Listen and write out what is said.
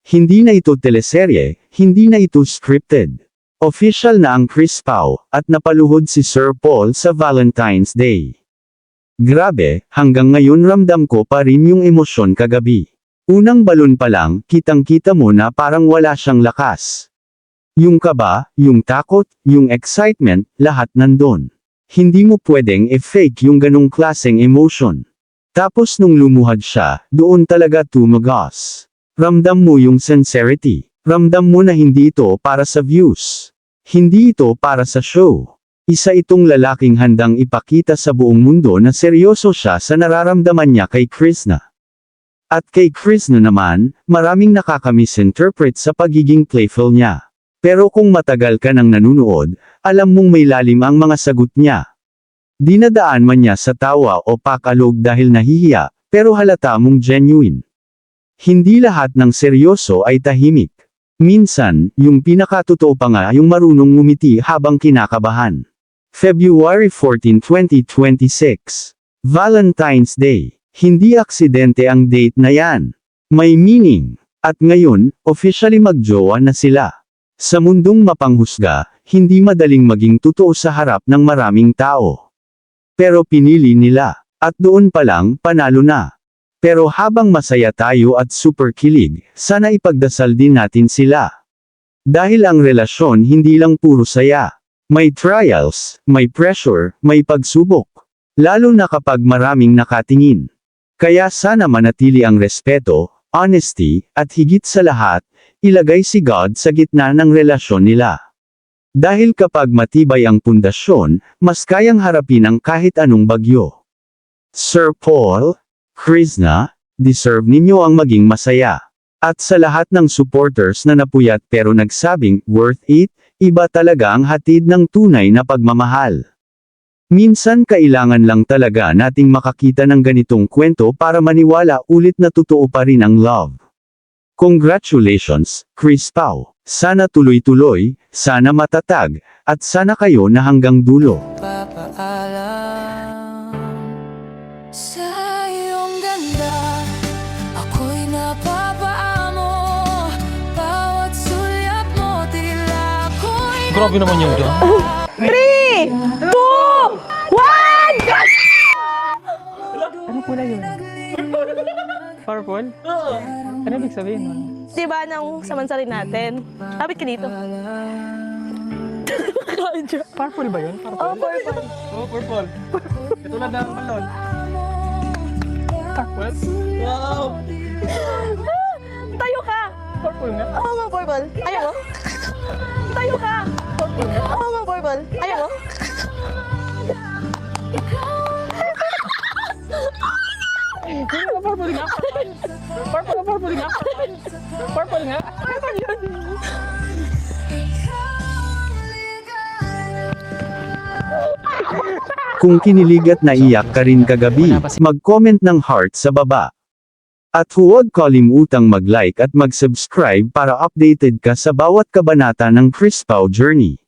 Hindi na ito teleserye, hindi na ito scripted. Official na ang Chris Pao, at napaluhod si Sir Paul sa Valentine's Day. Grabe, hanggang ngayon ramdam ko pa rin yung emosyon kagabi. Unang balon pa lang, kitang-kita mo na parang wala siyang lakas. Yung kaba, yung takot, yung excitement, lahat nandun. Hindi mo pwedeng i-fake yung ganong klaseng emotion. Tapos nung lumuhad siya, doon talaga tumagos. Ramdam mo yung sincerity. Ramdam mo na hindi ito para sa views. Hindi ito para sa show. Isa itong lalaking handang ipakita sa buong mundo na seryoso siya sa nararamdaman niya kay Krishna. At kay Krishna naman, maraming nakaka-misinterpret sa pagiging playful niya. Pero kung matagal ka nang nanunood, alam mong may lalim ang mga sagot niya. Dinadaan man niya sa tawa o pakalog dahil nahihiya, pero halata mong genuine. Hindi lahat ng seryoso ay tahimik. Minsan, yung pinakatotoo pa nga yung marunong ngumiti habang kinakabahan. February 14, 2026. Valentine's Day. Hindi aksidente ang date na yan. May meaning. At ngayon, officially magjowa na sila. Sa mundong mapanghusga, hindi madaling maging totoo sa harap ng maraming tao. Pero pinili nila. At doon pa lang, panalo na. Pero habang masaya tayo at super kilig, sana ipagdasal din natin sila. Dahil ang relasyon hindi lang puro saya. May trials, may pressure, may pagsubok. Lalo na kapag maraming nakatingin. Kaya sana manatili ang respeto, honesty, at higit sa lahat, ilagay si God sa gitna ng relasyon nila. Dahil kapag matibay ang pundasyon, mas kayang harapin ang kahit anong bagyo. Sir Paul, Krishna, deserve ninyo ang maging masaya. At sa lahat ng supporters na napuyat pero nagsabing, worth it, iba talaga ang hatid ng tunay na pagmamahal. Minsan kailangan lang talaga nating makakita ng ganitong kwento para maniwala ulit na totoo pa rin ang love. Congratulations, Chris Pao. Sana tuloy-tuloy, sana matatag, at sana kayo na hanggang dulo. Papaalam sa iyong ganda, ako'y napapaamo. Bawat sulyap mo, tila ako'y Grabe naman yung dyan. 3, 2, 1! Ano pula yun? Purple? Ano ibig sabihin nun? Diba nang samansarin natin? Lapit ka dito. Purple ba yun? Purple? Oh, purple. Oo, purple. Katulad ng balon. Purple? Wow! Tayo ka! Purple nga. Oo nga, purple. Ayaw mo? Tayo ka! Purple nga. Oo nga, purple. Ayaw mo? Purple nga. Purple nga. Purple nga. Purple yun. Kung kinilig at naiyak ka rin kagabi, mag-comment ng heart sa baba. At huwag kalimutang mag-like at mag-subscribe para updated ka sa bawat kabanata ng Chris Pao Journey.